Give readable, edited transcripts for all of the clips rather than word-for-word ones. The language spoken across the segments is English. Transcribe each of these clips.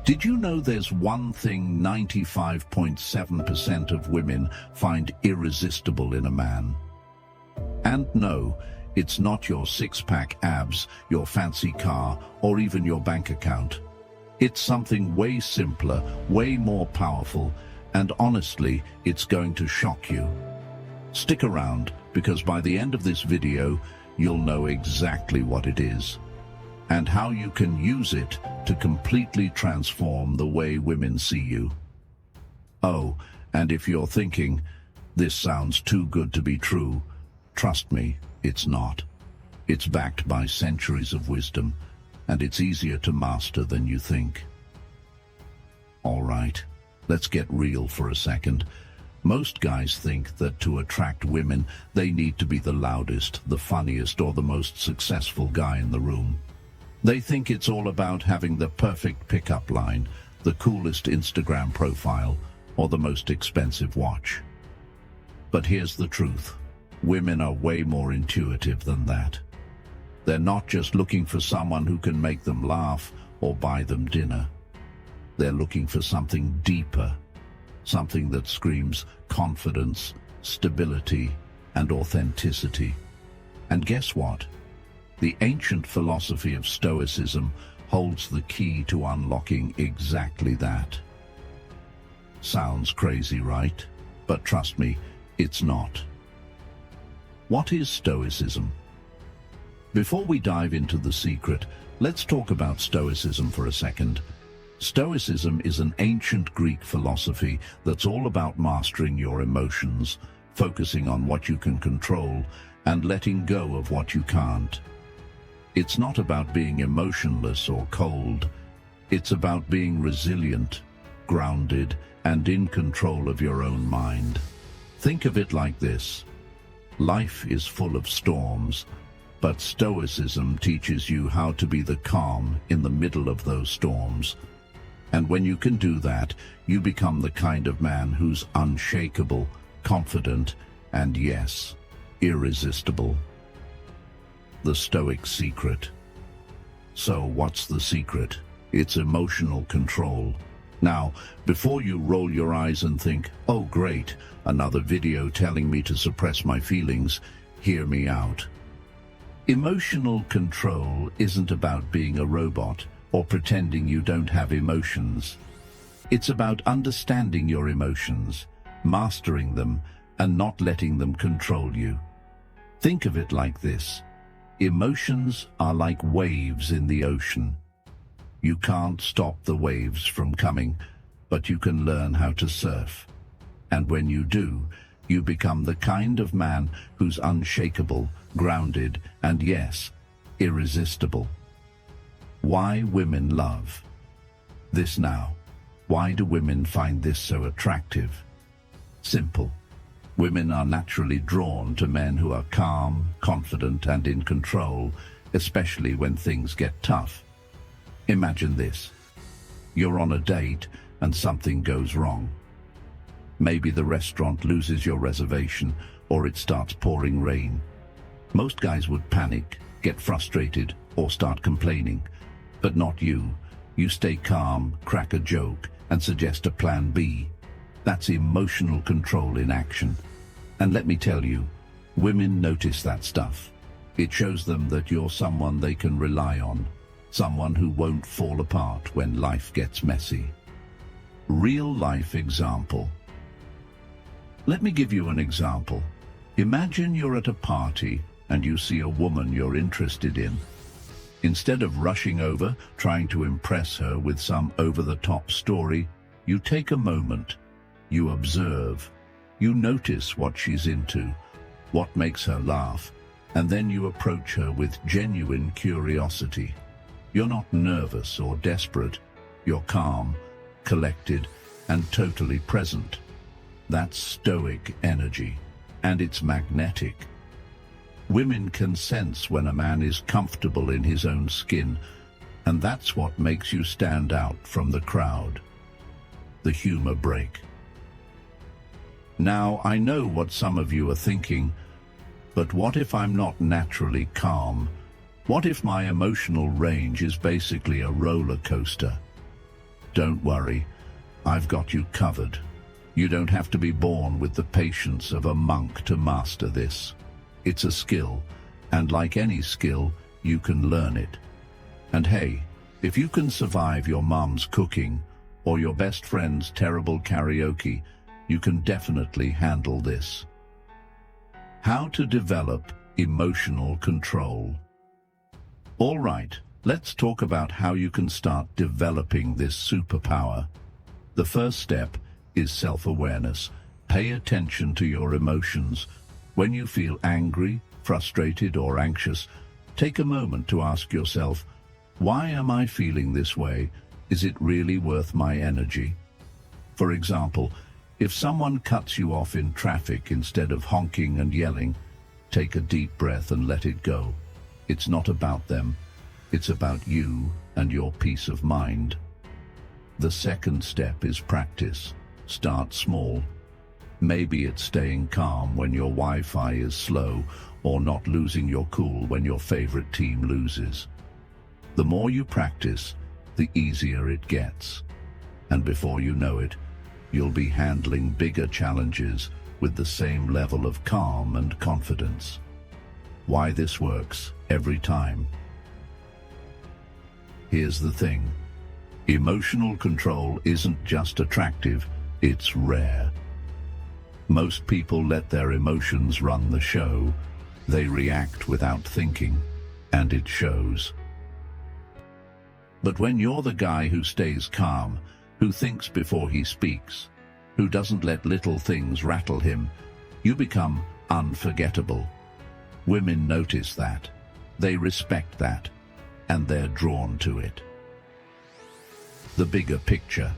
Did you know there's one thing 95.7% of women find irresistible in a man? And no, it's not your six-pack abs, your fancy car, or even your bank account. It's something way simpler, way more powerful, and honestly, it's going to shock you. Stick around, because by the end of this video, you'll know exactly what it is, and how you can use it to completely transform the way women see you. Oh, and if you're thinking, this sounds too good to be true, trust me, it's not. It's backed by centuries of wisdom, and it's easier to master than you think. All right, let's get real for a second. Most guys think that to attract women, they need to be the loudest, the funniest, or the most successful guy in the room. They think it's all about having the perfect pickup line, the coolest Instagram profile, or the most expensive watch. But here's the truth. Women are way more intuitive than that. They're not just looking for someone who can make them laugh or buy them dinner. They're looking for something deeper, something that screams confidence, stability, and authenticity. And guess what? The ancient philosophy of Stoicism holds the key to unlocking exactly that. Sounds crazy, right? But trust me, it's not. What is Stoicism? Before we dive into the secret, let's talk about Stoicism for a second. Stoicism is an ancient Greek philosophy that's all about mastering your emotions, focusing on what you can control, and letting go of what you can't. It's not about being emotionless or cold. It's about being resilient, grounded, and in control of your own mind. Think of it like this. Life is full of storms, but Stoicism teaches you how to be the calm in the middle of those storms. And when you can do that, you become the kind of man who's unshakable, confident, and yes, irresistible. The Stoic secret. So what's the secret? It's emotional control. Now, before you roll your eyes and think, oh great, another video telling me to suppress my feelings, hear me out. Emotional control isn't about being a robot or pretending you don't have emotions. It's about understanding your emotions, mastering them, and not letting them control you. Think of it like this. Emotions are like waves in the ocean. You can't stop the waves from coming, but you can learn how to surf. And when you do, you become the kind of man who's unshakable, grounded, and yes, irresistible. Why women love this now? Why do women find this so attractive? Simple. Women are naturally drawn to men who are calm, confident, and in control, especially when things get tough. Imagine this. You're on a date and something goes wrong. Maybe the restaurant loses your reservation or it starts pouring rain. Most guys would panic, get frustrated, or start complaining. But not you. You stay calm, crack a joke, and suggest a plan B. That's emotional control in action. And let me tell you, women notice that stuff. It shows them that you're someone they can rely on, someone who won't fall apart when life gets messy. Real life example. Let me give you an example. Imagine you're at a party and you see a woman you're interested in. Instead of rushing over, trying to impress her with some over-the-top story, you take a moment. You observe. You notice what she's into, what makes her laugh, and then you approach her with genuine curiosity. You're not nervous or desperate. You're calm, collected, and totally present. That's Stoic energy, and it's magnetic. Women can sense when a man is comfortable in his own skin, and that's what makes you stand out from the crowd. The humor break. Now, I know what some of you are thinking, but what if I'm not naturally calm? What if my emotional range is basically a roller coaster? Don't worry, I've got you covered. You don't have to be born with the patience of a monk to master this. It's a skill, and like any skill, you can learn it. And hey, if you can survive your mom's cooking or your best friend's terrible karaoke, you can definitely handle this. How to develop emotional control. All right, let's talk about how you can start developing this superpower. The first step is self-awareness. Pay attention to your emotions. When you feel angry, frustrated, or anxious, take a moment to ask yourself, why am I feeling this way? Is it really worth my energy? For example, if someone cuts you off in traffic instead of honking and yelling, take a deep breath and let it go. It's not about them. It's about you and your peace of mind. The second step is practice. Start small. Maybe it's staying calm when your Wi-Fi is slow, or not losing your cool when your favorite team loses. The more you practice, the easier it gets. And before you know it, you'll be handling bigger challenges with the same level of calm and confidence. Why this works every time. Here's the thing. Emotional control isn't just attractive, it's rare. Most people let their emotions run the show. They react without thinking, and it shows. But when you're the guy who stays calm, who thinks before he speaks, who doesn't let little things rattle him, you become unforgettable. Women notice that, they respect that, and they're drawn to it. The bigger picture.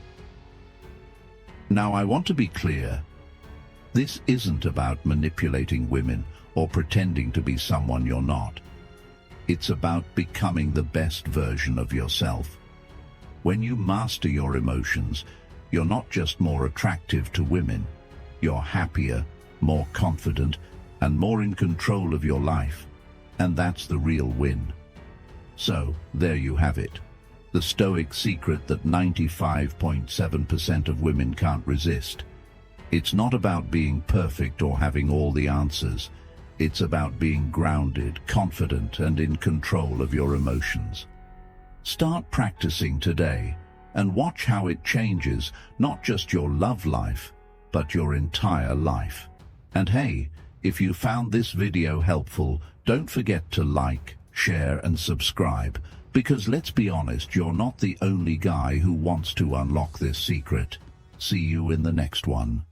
Now, I want to be clear. This isn't about manipulating women or pretending to be someone you're not. It's about becoming the best version of yourself. When you master your emotions, you're not just more attractive to women. You're happier, more confident, and more in control of your life. And that's the real win. So, there you have it. The Stoic secret that 95.7% of women can't resist. It's not about being perfect or having all the answers. It's about being grounded, confident, and in control of your emotions. Start practicing today and watch how it changes not just your love life, but your entire life. And hey, if you found this video helpful, don't forget to like, share, and subscribe. Because let's be honest, you're not the only guy who wants to unlock this secret. See you in the next one.